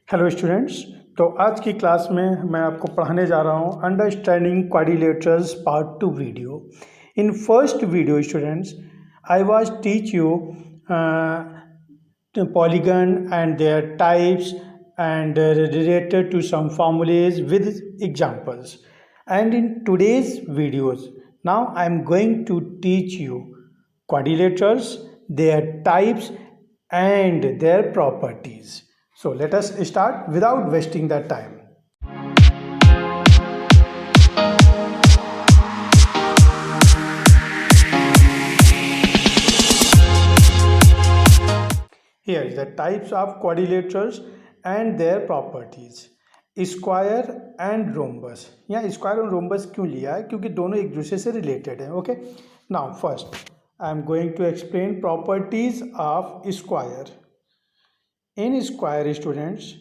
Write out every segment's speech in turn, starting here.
Hello students. तो आज की क्लास में मैं आपको पढ़ाने जा रहा हूँ understanding quadrilaterals part 2 video. In first video students I was teach you polygon and their types and related to some formulas with examples. And in today's videos, now I am going to teach you quadrilaterals, their types and their properties. So let us start without wasting the time. Here is the types of quadrilaterals and their properties. Square and rhombus. यहाँ square और rhombus क्यों लिया है? क्योंकि दोनों एक दूसरे से रिलेटेड है। Okay, now first I am going to explain properties of square. In square students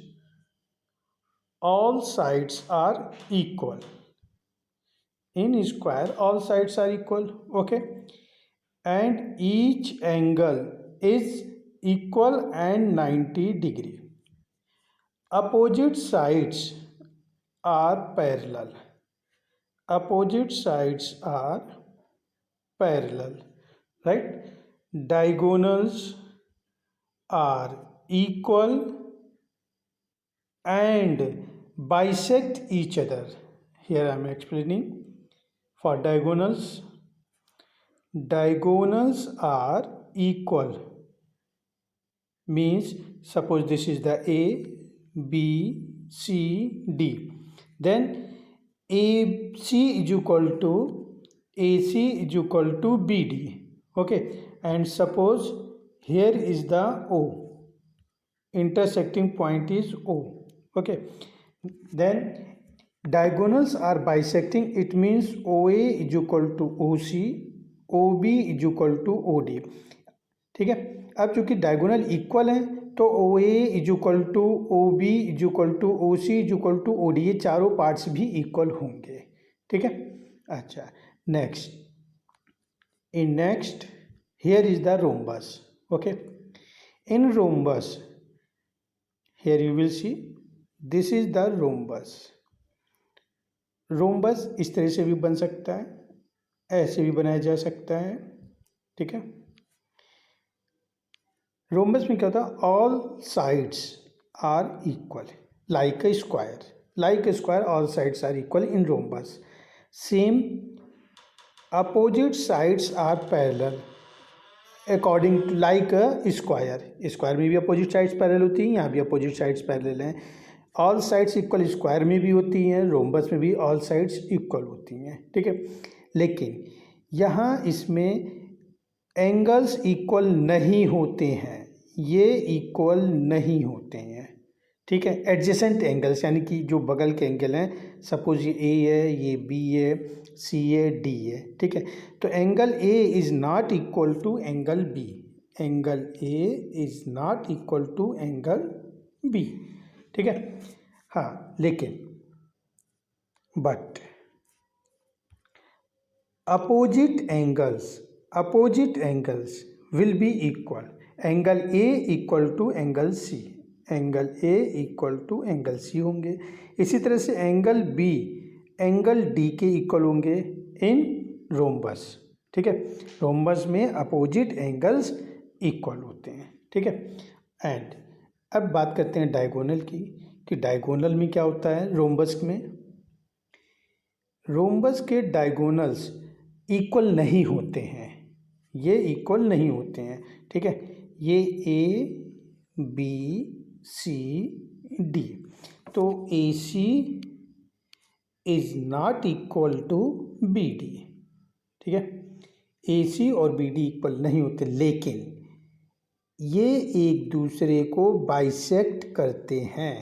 all sides are equal. In square all sides are equal. Okay, and each angle is equal and 90 degree. Opposite sides are parallel. Opposite sides are parallel, right? Diagonals are equal and bisect each other. Here I am explaining for diagonals. Diagonals are equal, means suppose this is the A, B, C, D. Then AC is equal to BD. Okay, and suppose here is the O, intersecting point is O. Okay, then diagonals are bisecting, it means OA is equal to OC, OB is equal to OD. ठीक है, अब चूंकि diagonal equal है तो OA is equal to OB is equal to OC is equal to OD, ये चारों parts भी equal होंगे। ठीक है, अच्छा next, in next here is the rhombus. Okay, in rhombus here you will see this is the rhombus. Rhombus इस तरह से भी बन सकता है, ऐसे भी बनाया जा सकता है. ठीक है, रोम्बस में क्या होता है? All sides are equal like a square. Like a square all sides are equal in rhombus. Same opposite sides are parallel according to like a square. Square में भी अपोजिट साइड्स पैरेलल होती हैं, यहाँ भी अपोजिट साइड्स पैरेलल हैं. All sides equal square में भी होती हैं, रोम्बस में भी ऑल साइड्स इक्वल होती हैं. ठीक है, लेकिन यहाँ इसमें एंगल्स इक्वल नहीं होते हैं, ये इक्वल नहीं होते हैं. ठीक है, एडजेसेंट एंगल्स यानी कि जो बगल के एंगल हैं, सपोज ये ए है, ये बी है, सी है, डी है. ठीक है, तो angle A is not equal to angle B. Angle A is not equal to angle B. ठीक है, हाँ, लेकिन but opposite angles will be equal. Angle A equal to angle C, angle A equal to angle C होंगे. इसी तरह से angle B angle D के equal होंगे इन रोम्बस. ठीक है, रोम्बस में अपोजिट एंगल्स इक्वल होते हैं. ठीक है, एंड अब बात करते हैं डायगोनल की, कि डायगोनल में क्या होता है. रोम्बस में, रोम्बस के डायगोनल्स इक्वल नहीं होते हैं, ये इक्वल नहीं होते हैं. ठीक है, ये ए बी सी डी, तो A C is not equal to B D. ठीक है, ए सी और बी डी इक्वल नहीं होते, लेकिन ये एक दूसरे को बाइसेक्ट करते हैं.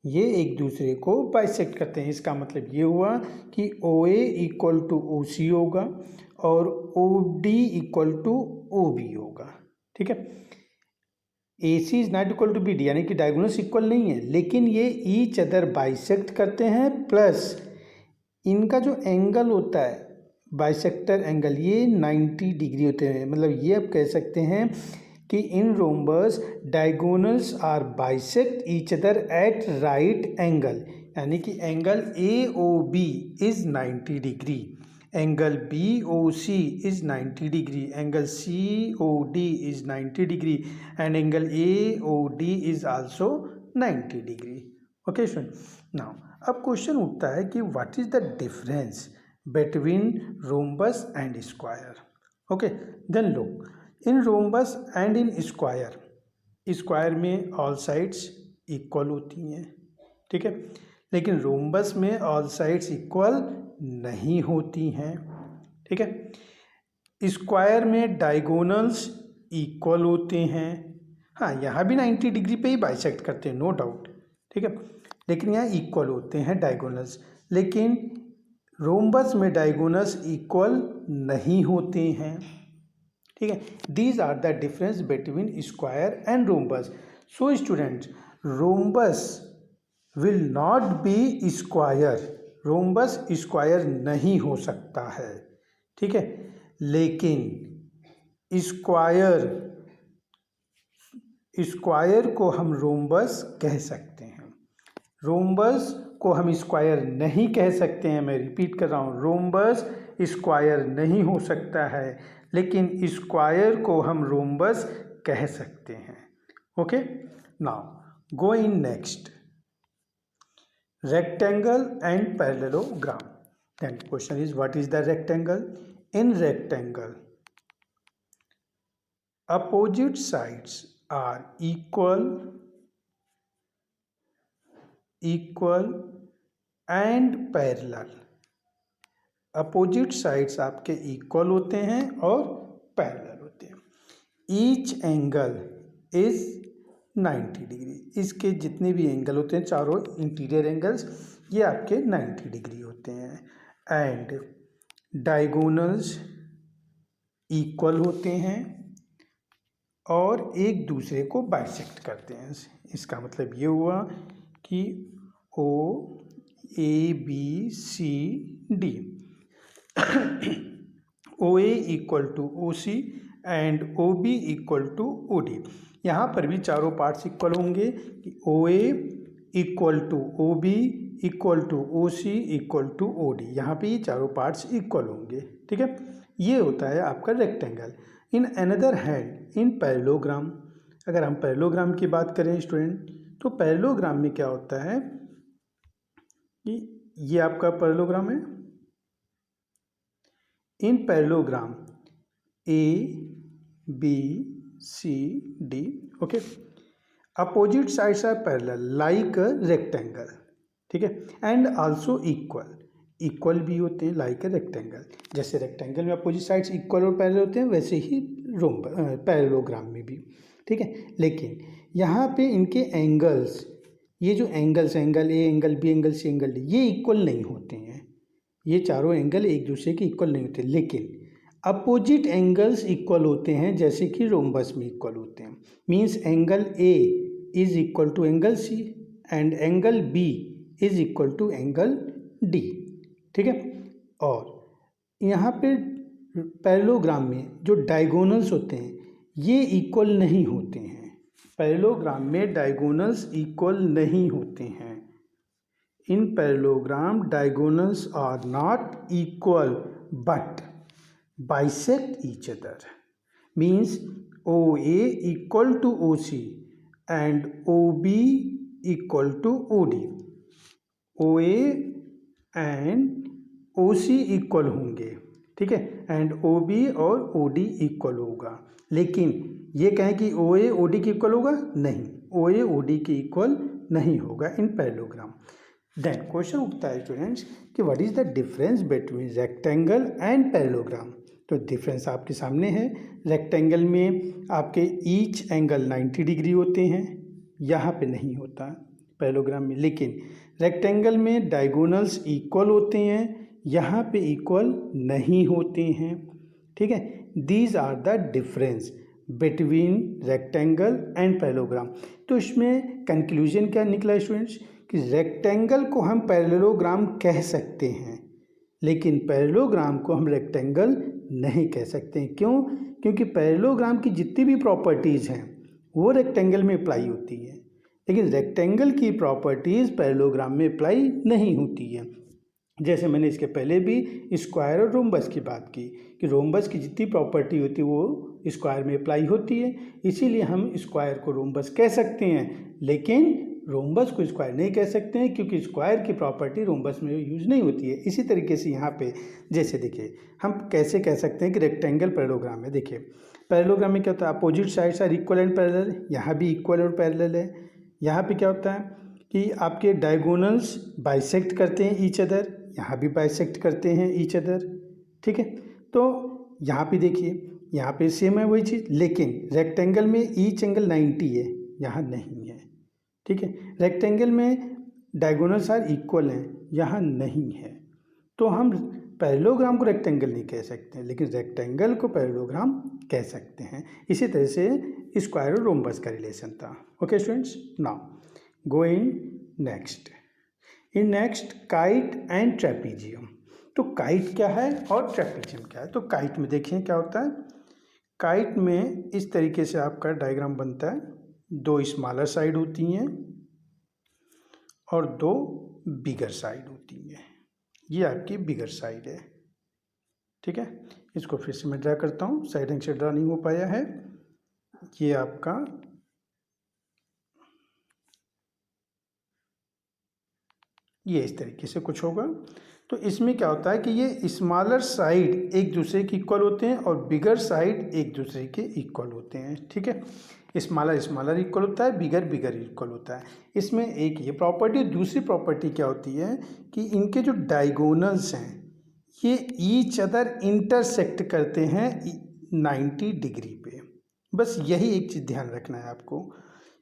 ये एक दूसरे को बाइसेक्ट करते हैं. इसका मतलब ये हुआ कि ओ ए इक्वल टू ओ सी होगा और O D equal to O B होगा. ठीक है, A C is not equal to B D, यानी कि डायगोनल्स इक्वल नहीं है, लेकिन ये ईच अदर बाइसेक्ट करते हैं. प्लस इनका जो एंगल होता है बाइसेक्टर एंगल, ये 90 डिग्री होते हैं. मतलब ये आप कह सकते हैं कि in rhombus diagonals are bisect each other at right angle, यानी कि angle AOB is 90 degree, angle BOC is 90 degree, angle COD is 90 degree and angle AOD is also 90 degree. Okay student, now अब question उठता है कि what is the difference between rhombus and square. Okay, then look, in rhombus and in square, square में all sides equal होती हैं, ठीक है, लेकिन रोम्बस में ऑल साइड्स इक्वल नहीं होती हैं, ठीक है। स्क्वायर में डायगोनल्स इक्वल होते हैं, हाँ यहाँ भी 90 डिग्री पे ही बाइसेक्ट करते हैं, नो डाउट, ठीक है, लेकिन यहाँ इक्वल होते हैं डायगोनल्स, लेकिन रोम्बस में डायगोनल्स इक्वल नहीं होते हैं, ठीक है। These are the difference between square and rhombus. So students, rhombus will not be square, rhombus square नहीं हो सकता है, ठीक है, लेकिन स्क्वायर को हम रोम्बस कह सकते हैं, रोम्बस को हम स्क्वायर नहीं कह सकते हैं। मैं रिपीट कर रहा हूँ, रोम्बस स्क्वायर नहीं हो सकता है, लेकिन स्क्वायर को हम रोम्बस कह सकते हैं। Okay, now go in next, rectangle and parallelogram. Then question is, what is the rectangle? In rectangle, opposite sides are equal and parallel. Opposite sides आपके इक्वल होते हैं और पैरेलल होते हैं। ईच एंगल इज 90 डिग्री, इसके जितने भी angle होते हैं, चारों इंटीरियर एंगल्स, ये आपके 90 डिग्री होते हैं। एंड डायगोनल्स इक्वल होते हैं और एक दूसरे को बाइसेक्ट करते हैं। इसका मतलब ये हुआ कि OABCD, OA equal to OC and OB equal to OD। यहाँ पर भी चारों पार्ट्स इक्वल होंगे कि OA equal to OB equal to OC equal to OD, यहाँ पे ये चारों पार्ट्स इक्वल होंगे, ठीक है। ये होता है आपका rectangle. In another hand, in parallelogram, अगर हम पैरेललोग्राम की बात करें स्टूडेंट, तो पैरेललोग्राम में क्या होता है कि ये आपका पैरेललोग्राम है। In parallelogram ABCD, okay, opposite sides are parallel like a rectangle, ठीक है, एंड आल्सो इक्वल भी होते हैं लाइक अ रेक्टेंगल। जैसे रेक्टेंगल में अपोजिट साइड्स इक्वल और पैरेलल होते हैं, वैसे ही पैरेललोग्राम में भी, ठीक है। लेकिन यहाँ पे इनके एंगल्स, ये जो angles, angle A, angle B, angle C, angle D, ये इक्वल नहीं होते हैं, ये चारों एंगल एक दूसरे के इक्वल नहीं होते, लेकिन अपोजिट एंगल्स इक्वल होते हैं, जैसे कि रोम्बस में इक्वल होते हैं। Means angle A is equal to angle C and angle B is equal to angle D, ठीक है। और यहाँ पे पैरेललोग्राम में जो डायगोनल्स होते हैं ये इक्वल नहीं होते हैं, पैरेललोग्राम में डायगोनल्स इक्वल नहीं होते हैं। In parallelogram diagonals are not equal but bisect each other, means OA equal to OC and OB equal to OD, OA and OC equal होंगे, ठीक है, एंड OB और OD इक्वल होगा। लेकिन ये कहें कि OA OD के इक्वल होगा, नहीं, OA OD के इक्वल नहीं होगा इन पैरेललोग्राम। देन क्वेश्चन उठता है स्टूडेंट्स कि what is the difference between rectangle and parallelogram. तो डिफरेंस आपके सामने है। रेक्टेंगल में आपके ईच एंगल 90 डिग्री होते हैं, यहाँ पे नहीं होता पैरेललोग्राम में, लेकिन रेक्टेंगल में डायगोनल्स इक्वल होते हैं, यहाँ पे इक्वल नहीं होते हैं, ठीक है। These are the difference between rectangle and parallelogram. तो इसमें कंक्लूजन क्या निकला स्टूडेंट्स कि रेक्टेंगल को हम पैरेललोग्राम कह सकते हैं, लेकिन पैरेललोग्राम को हम रेक्टेंगल नहीं कह सकते हैं। क्यों? क्योंकि पैरेललोग्राम की जितनी भी प्रॉपर्टीज़ हैं वो रेक्टेंगल में अप्लाई होती है, लेकिन रेक्टेंगल की प्रॉपर्टीज़ पैरेललोग्राम में अप्लाई नहीं होती है। जैसे मैंने इसके पहले भी स्क्वायर और रोम्बस की बात की कि रोम्बस की जितनी प्रॉपर्टी होती है वो स्क्वायर में अप्लाई होती है, इसीलिए हम स्क्वायर को रोम्बस कह सकते हैं, लेकिन रोम्बस को स्क्वायर नहीं कह सकते हैं क्योंकि स्क्वायर की प्रॉपर्टी रोम्बस में यूज नहीं होती है। इसी तरीके से यहाँ पे जैसे देखिए हम कैसे कह सकते हैं कि रेक्टेंगल पैरेललोग्राम है। देखिए पैरेललोग्राम में क्या होता है, opposite sides are equal and parallel, यहाँ भी इक्वल और पैरेलल है। यहाँ पे क्या होता है कि आपके डायगोनल्स बाइसेक्ट करते हैं ईच अदर, यहाँ भी बाइसेक्ट करते हैं ईच अदर, ठीक है। तो यहाँ पे देखिए यहाँ पे सेम है वही चीज़, लेकिन रेक्टेंगल में ईच एंगल 90 है, यहाँ नहीं है, ठीक है। रेक्टेंगल में डायगोनल्स आर इक्वल हैं, यहाँ नहीं है। तो हम पैरेललोग्राम को रेक्टेंगल नहीं कह सकते, लेकिन रेक्टेंगल को पैरेललोग्राम कह सकते हैं। इसी तरह से स्क्वायर और रोम्बस का रिलेशन था। Okay students, now go in next. In next kite and trapezium. तो काइट क्या है और ट्रेपीजियम क्या है। तो काइट में देखिए क्या होता है, काइट में इस तरीके से आपका डायग्राम बनता है, दो स्मॉलर साइड होती हैं और दो बिगर साइड होती हैं। ये आपकी बिगर साइड है, ठीक है। इसको फिर से मैं ड्रा करता हूँ, साइड एंड से ड्रा नहीं हो पाया है। ये आपका ये इस तरीके से कुछ होगा। तो इसमें क्या होता है कि ये स्मॉलर साइड एक दूसरे के इक्वल होते हैं और बिगर साइड एक दूसरे के इक्वल होते हैं, ठीक है। स्मॉलर स्मॉलर इक्वल होता है, बिगर बिगर इक्वल होता है। इसमें एक ये प्रॉपर्टी, दूसरी प्रॉपर्टी क्या होती है कि इनके जो डायगोनल्स हैं ये ईच अदर इंटरसेक्ट करते हैं 90 डिग्री पे। बस यही एक चीज़ ध्यान रखना है आपको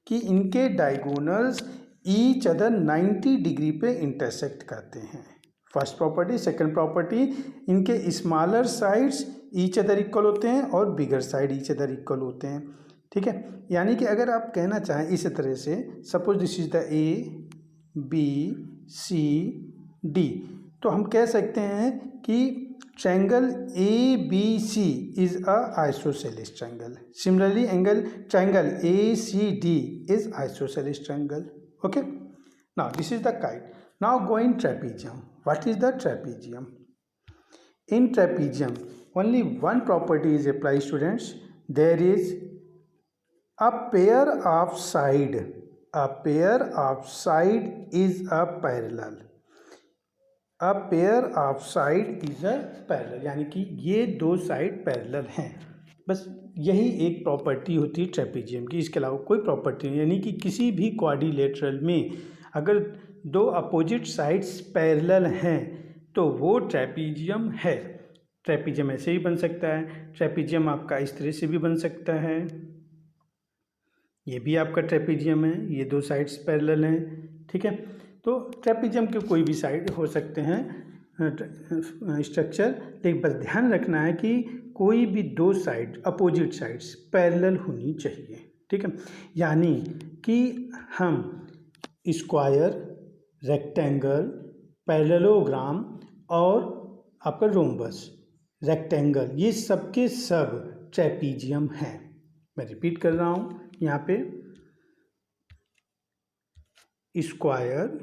कि इनके डायगोनल्स ईच अदर 90 डिग्री पे इंटरसेक्ट करते हैं। First property. सेकंड प्रॉपर्टी, इनके smaller sides each other equal होते हैं और bigger side each other equal होते हैं, ठीक है। यानी कि अगर आप कहना चाहें इस तरह से, suppose this is the A B C D, तो हम कह सकते हैं कि triangle A B C is a isosceles triangle. Similarly angle triangle A C D is isosceles triangle. Okay, now this is the kite. Now go in trapezium. What is the trapezium? In trapezium only one property is applied, students. There is a pair of side. A pair of side is a parallel. A pair of side is a parallel, यानी कि ये दो side parallel हैं। बस यही एक property होती है ट्रेपीजियम की, इसके अलावा कोई प्रॉपर्टी नहीं। यानी कि किसी भी क्वाड्रिलेटरल में अगर दो अपोजिट साइड्स पैरेलल हैं तो वो ट्रेपीजियम है। ट्रेपीजियम ऐसे ही बन सकता है, ट्रेपीजियम आपका इस तरह से भी बन सकता है, ये भी आपका ट्रेपीजियम है, ये दो साइड्स पैरेलल हैं, ठीक है। तो ट्रेपीजियम के कोई भी साइड हो सकते हैं स्ट्रक्चर, लेकिन बस ध्यान रखना है कि कोई भी दो साइड अपोजिट साइड्स पैरेलल होनी चाहिए, ठीक है। यानी कि हम स्क्वायर, रेक्टेंगल, पैरेललोग्राम और आपका रोम्बस, रेक्टेंगल, ये सब के सब ट्रेपीजियम हैं। मैं रिपीट कर रहा हूँ, यहाँ पे square,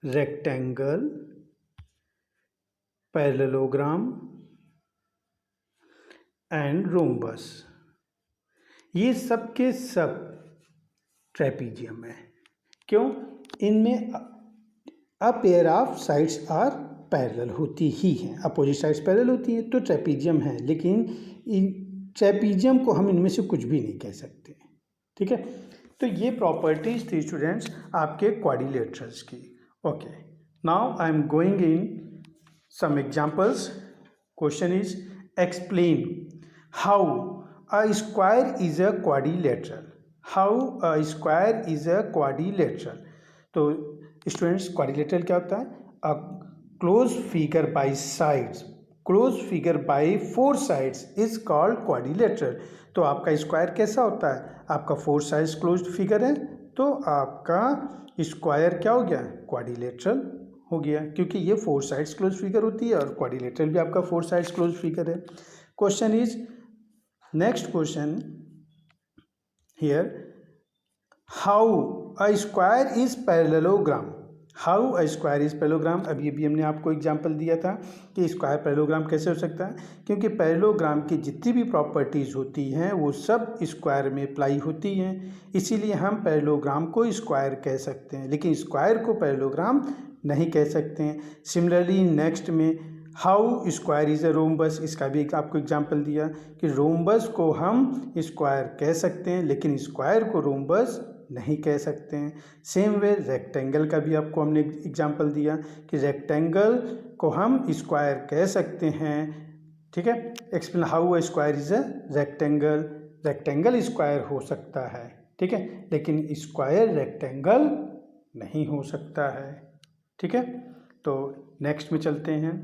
rectangle, parallelogram and rhombus, ये सब के सब ट्रेपीजियम है। क्यों? इनमें a pair of sides are parallel होती ही हैं, अपोजिट साइड्स पैरेलल होती हैं तो ट्रेपीजियम है। लेकिन ट्रेपीजियम को हम इनमें से कुछ भी नहीं कह सकते, ठीक है। तो ये प्रॉपर्टीज थी स्टूडेंट्स आपके क्वाड्रिलेटरल्स की। Okay, now I am going in some examples. Question is, explain how a square is a quadrilateral. How a square is a quadrilateral. तो स्टूडेंट्स क्वाड्रिलेटरल क्या होता है? A closed figure by sides, closed figure by four sides is called quadrilateral. तो आपका square कैसा होता है? आपका फोर साइड्स क्लोज्ड फिगर है तो आपका स्क्वायर क्या हो गया? क्वाड्रिलेटरल हो गया, क्योंकि ये फोर साइड्स क्लोज फिगर होती है और क्वाड्रिलेटरल भी आपका फोर साइड्स क्लोज फिगर है। Question is next question here, how a square is parallelogram. How a square is parallelogram, अभी अभी हमने आपको एग्जांपल दिया था कि स्क्वायर पैरेललोग्राम कैसे हो सकता है, क्योंकि पैरेललोग्राम की जितनी भी प्रॉपर्टीज़ होती हैं वो सब स्क्वायर में अप्लाई होती हैं, इसीलिए हम पैरेललोग्राम को स्क्वायर कह सकते हैं, लेकिन स्क्वायर को पैरेललोग्राम नहीं कह सकते हैं। सिमिलरली नेक्स्ट में how square is a rhombus, इसका भी एक आपको एग्जांपल दिया कि रोम्बस को हम स्क्वायर कह सकते हैं लेकिन स्क्वायर को रोम्बस नहीं कह सकते हैं। सेम वे रेक्टेंगल का भी आपको हमने एग्जांपल दिया कि रेक्टेंगल को हम स्क्वायर कह सकते हैं, ठीक है। Explain how a square is a rectangle, rectangle square हो सकता है, ठीक है, लेकिन स्क्वायर रेक्टेंगल नहीं हो सकता है, ठीक है। तो नेक्स्ट में चलते हैं।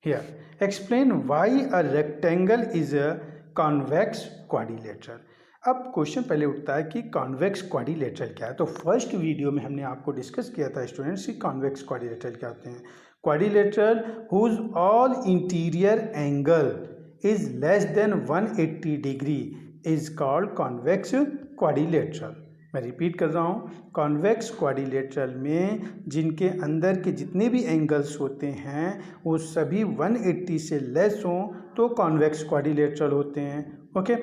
Here, explain why a rectangle is a convex quadrilateral। अब क्वेश्चन पहले उठता है कि कॉन्वेक्स क्वाड्रिलेटरल क्या है। तो फर्स्ट वीडियो में हमने आपको डिस्कस किया था स्टूडेंट्स कि कॉन्वेक्स क्वाड्रिलेटरल क्या होते हैं। Quadrilateral whose all interior angle is less than 180 degree is called convex quadrilateral. मैं रिपीट कर रहा हूँ, कॉन्वेक्स क्वाड्रिलेटरल में जिनके अंदर के जितने भी एंगल्स होते हैं वो सभी 180 से लेस हों तो कॉन्वेक्स क्वाड्रिलेटरल होते हैं, ओके।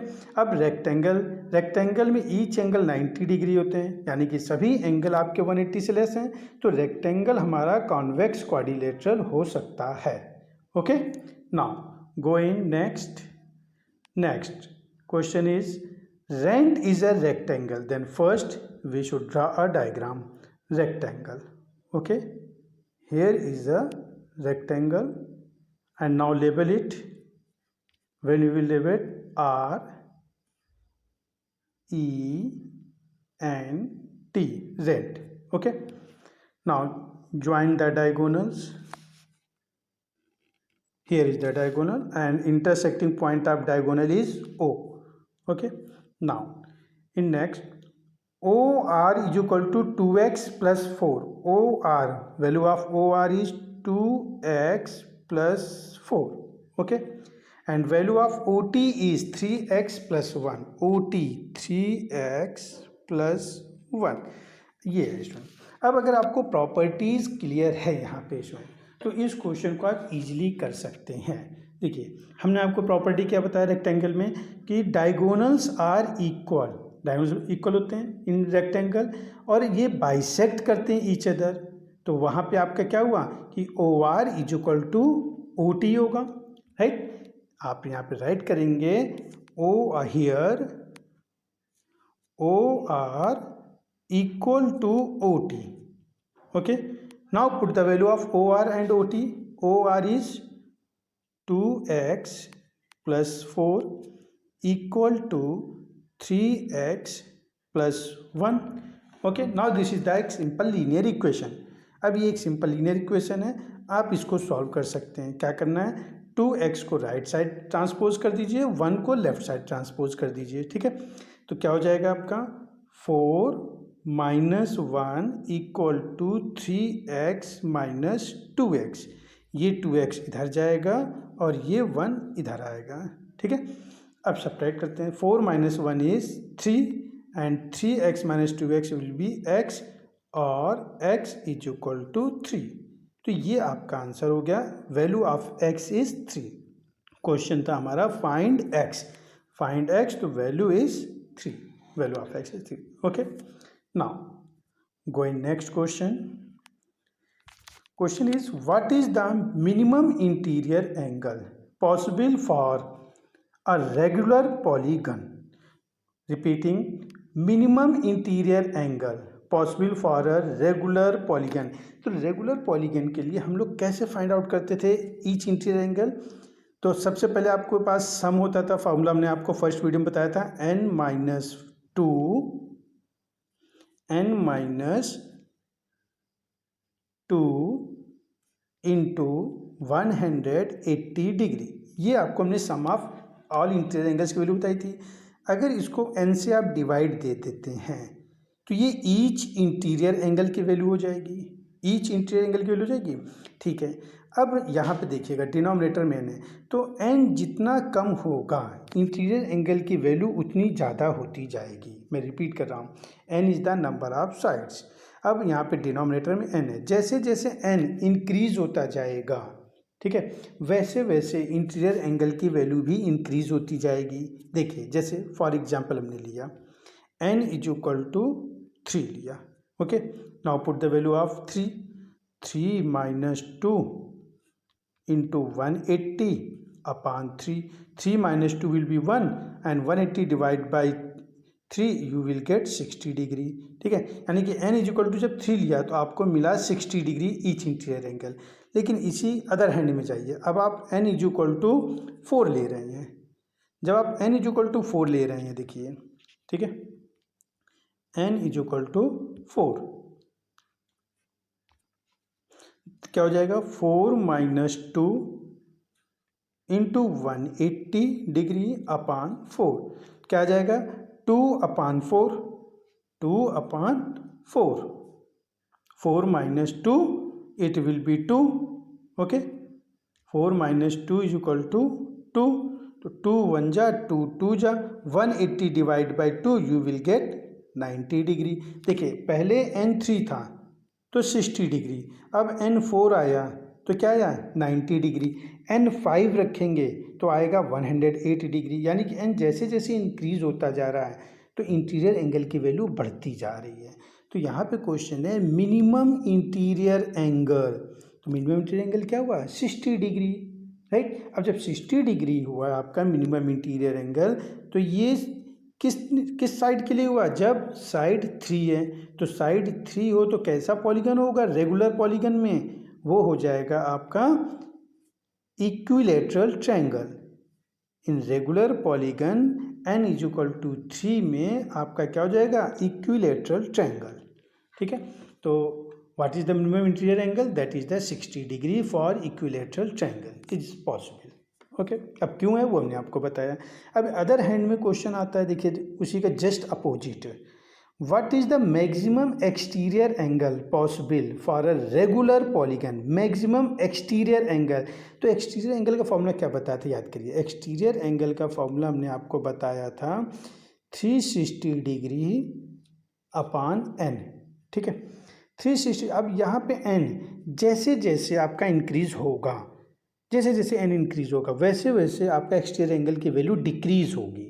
अब रेक्टेंगल में ईच एंगल 90 डिग्री होते हैं, यानी कि सभी एंगल आपके 180 से लेस हैं, तो रेक्टेंगल हमारा कॉन्वेक्स क्वाड्रिलेटरल हो सकता है, okay. Now going next question is rent is a rectangle, then first we should draw a diagram rectangle, okay. Here is a rectangle and now label it. When we will label it R E N T, rent, okay. Now join the diagonals. Here is the diagonal and intersecting point of diagonal is O, okay. Now in next, OR is equal to 2x plus 4. OR, value of OR is 2x plus 4, okay, and value of OT is 3x plus 1. OT 3x plus 1, ये है student. अब अगर आपको properties clear है यहाँ पे student तो इस क्वेश्चन को आप इजीली कर सकते हैं। देखिए हमने आपको प्रॉपर्टी क्या बताया रेक्टेंगल में कि diagonals are equal, diagonals equal होते हैं इन रेक्टेंगल और ये बाइसेक्ट करते हैं ईच अदर, तो वहाँ पे आपका क्या हुआ कि O R is equal to O T होगा, राइट। आप यहाँ पे राइट करेंगे O here O R equal to O T, okay. Now put the value of O R and O T. O R is 2x plus 4 equal to 3x plus 1, okay. Now this is the simple linear equation। अब ये एक simple linear equation है, आप इसको solve कर सकते हैं। क्या करना है, 2x को राइट साइड ट्रांसपोज कर दीजिए, 1 को लेफ्ट साइड ट्रांसपोज कर दीजिए, ठीक है। तो क्या हो जाएगा आपका 4 minus 1 equal to 3x minus 2x, ये 2x इधर जाएगा और ये 1 इधर आएगा, ठीक है। अब सब्ट्रैक्ट करते हैं, 4 minus 1 is 3 and 3x minus 2x will be x और x इज इक्वल टू 3। तो ये आपका आंसर हो गया, value of x is 3। Question था हमारा फाइंड x, तो value is 3, value of x is 3, okay. Now going next question is what is the minimum interior angle possible for a regular polygon। repeating, minimum interior angle possible for a regular polygon। तो regular polygon के लिए हम लोग कैसे find out करते थे each interior angle. तो सबसे पहले आपके पास सम होता था, फॉर्मूला हमने आपको फर्स्ट वीडियो में बताया था, n माइनस 2 इंटू 180 डिग्री, ये आपको हमने सम ऑफ ऑल इंटीरियर एंगल्स की वैल्यू बताई थी। अगर इसको n से आप डिवाइड दे देते हैं तो ये ईच इंटीरियर एंगल की वैल्यू हो जाएगी, ईच इंटीरियर एंगल की वैल्यू हो जाएगी, ठीक है। अब यहाँ पे देखिएगा डिनोमिनेटर में n है, तो n जितना कम होगा इंटीरियर एंगल की वैल्यू उतनी ज़्यादा होती जाएगी। मैं रिपीट कर रहा हूँ, n is the number of sides. अब यहाँ पे डिनोमिनेटर में n है, जैसे जैसे n इंक्रीज होता जाएगा, ठीक है, वैसे वैसे इंटीरियर एंगल की वैल्यू भी इंक्रीज होती जाएगी। देखिए जैसे फॉर एग्जांपल हमने लिया n इज इक्वल टू 3 लिया, okay, now put the value of 3 minus 2 into 180 upon 3 minus 2 will be 1 and 180 divide by 3 you will gate 60 degree, ठीक है। यानी कि n इज इक्वल टू जब 3 लिया तो आपको मिला 60 डिग्री ईच इंटीरियर एंगल। लेकिन इसी अदर हैंड में जाइए, अब आप n इज इक्वल टू 4 ले रहे हैं। जब आप n इज इक्वल टू 4 ले रहे हैं, देखिए, ठीक है, n इज इक्वल टू 4, क्या हो जाएगा 4 माइनस 2 इंटू 180 डिग्री अपॉन 4, क्या आ जाएगा 2 upon 4, 2 upon 4, 4 minus 2 it will be 2, okay, 4 minus 2 is equal to 2, तो 2 1 जा 2 2 जा 180 divide by 2 you will get 90 degree. देखिए पहले n 3 था तो 60 डिग्री, अब n 4 आया तो क्या आया 90 डिग्री, n 5 रखेंगे तो आएगा 108 डिग्री। यानी कि n जैसे जैसे इंक्रीज होता जा रहा है तो इंटीरियर एंगल की वैल्यू बढ़ती जा रही है। तो यहाँ पे क्वेश्चन है मिनिमम इंटीरियर एंगल, तो मिनिमम इंटीरियर एंगल क्या हुआ 60 डिग्री, राइट। अब जब 60 डिग्री हुआ आपका मिनिमम इंटीरियर एंगल, तो ये किस साइड के लिए हुआ, जब साइड 3 है, तो साइड 3 हो तो कैसा पॉलीगन होगा, रेगुलर पॉलीगन में वो हो जाएगा आपका equilateral triangle. In regular polygon n is equal to 3 में आपका क्या हो जाएगा इक्विलैटरल ट्रायंगल, ठीक है। तो what is the minimum interior angle, that is the 60 degree for equilateral triangle is possible, okay. अब क्यों है वो हमने आपको बताया। अब अदर हैंड में क्वेश्चन आता है, देखिए उसी का just opposite, what is the maximum exterior angle possible for a regular polygon, maximum exterior angle. तो एक्सटीरियर एंगल का फॉर्मूला क्या बताया था, याद करिए, एक्सटीरियर एंगल का फॉर्मूला हमने आपको बताया था 360 डिग्री अपॉन n, ठीक है, 360। अब यहाँ पे n जैसे जैसे आपका इंक्रीज होगा, जैसे जैसे n इंक्रीज होगा वैसे वैसे आपका एक्सटीरियर एंगल की वैल्यू डिक्रीज होगी,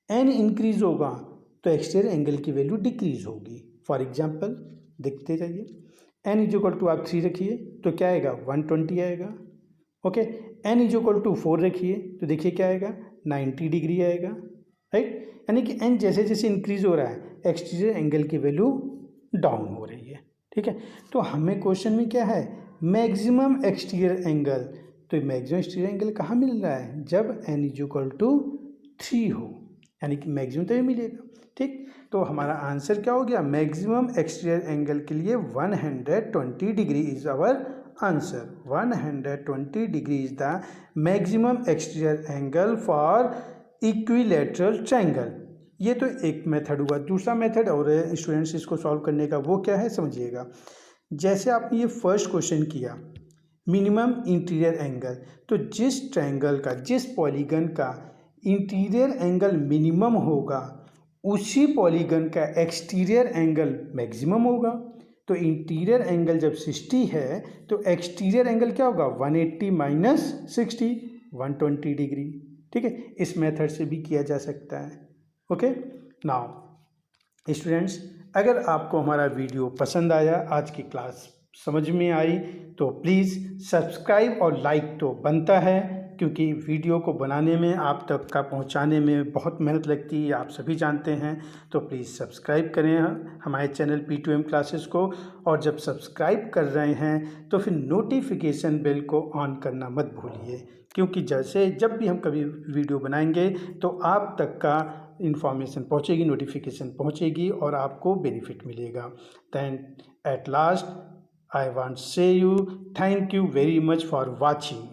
n इंक्रीज होगा तो एक्सटीरियर एंगल की वैल्यू डिक्रीज होगी। फॉर एग्जांपल देखते जाइए, n इज इक्वल टू आप 3 रखिए तो क्या आएगा 120 आएगा, okay, n is equal to 4 रखिए तो देखिए क्या आएगा 90 डिग्री आएगा, राइट। यानी कि n जैसे जैसे इंक्रीज हो रहा है एक्सटीरियर एंगल की वैल्यू डाउन हो रही है, ठीक है। तो हमें क्वेश्चन में क्या है मैक्सिमम एक्सटीरियर एंगल, तो मैक्सिमम एक्सटीरियर एंगल कहाँ मिल रहा है, जब n इज इक्वल टू 3 हो, यानी कि मैक्सिमम तभी मिलेगा, ठीक। तो हमारा आंसर क्या हो गया, मैक्सिमम एक्सटीरियर एंगल के लिए 120 degree is our answer. 120 degree is the maximum exterior angle for equilateral triangle. ये तो एक मेथड हुआ। दूसरा मेथड और स्टूडेंट्स इसको सॉल्व करने का, वो क्या है समझिएगा। जैसे आपने ये फर्स्ट क्वेश्चन किया मिनिमम इंटीरियर एंगल, तो जिस ट्रायंगल का, जिस पॉलीगन का इंटीरियर एंगल मिनिमम होगा उसी पॉलीगन का एक्सटीरियर एंगल मैक्सिमम होगा। तो इंटीरियर एंगल जब 60 है तो एक्सटीरियर एंगल क्या होगा 180 माइनस 60, 120 डिग्री, ठीक है। इस मेथड से भी किया जा सकता है, ओके। नाउ स्टूडेंट्स, अगर आपको हमारा वीडियो पसंद आया, आज की क्लास समझ में आई, तो प्लीज़ सब्सक्राइब और लाइक तो बनता है, क्योंकि वीडियो को बनाने में, आप तक का पहुंचाने में बहुत मेहनत लगती है, आप सभी जानते हैं। तो प्लीज़ सब्सक्राइब करें हमारे चैनल P2M क्लासेस को, और जब सब्सक्राइब कर रहे हैं तो फिर नोटिफिकेशन बेल को ऑन करना मत भूलिए, क्योंकि जब भी हम कभी वीडियो बनाएंगे तो आप तक का इन्फॉर्मेशन पहुंचेगी, नोटिफिकेशन पहुंचेगी और आपको बेनिफिट मिलेगा। Then at last I want to say you thank you very much for watching.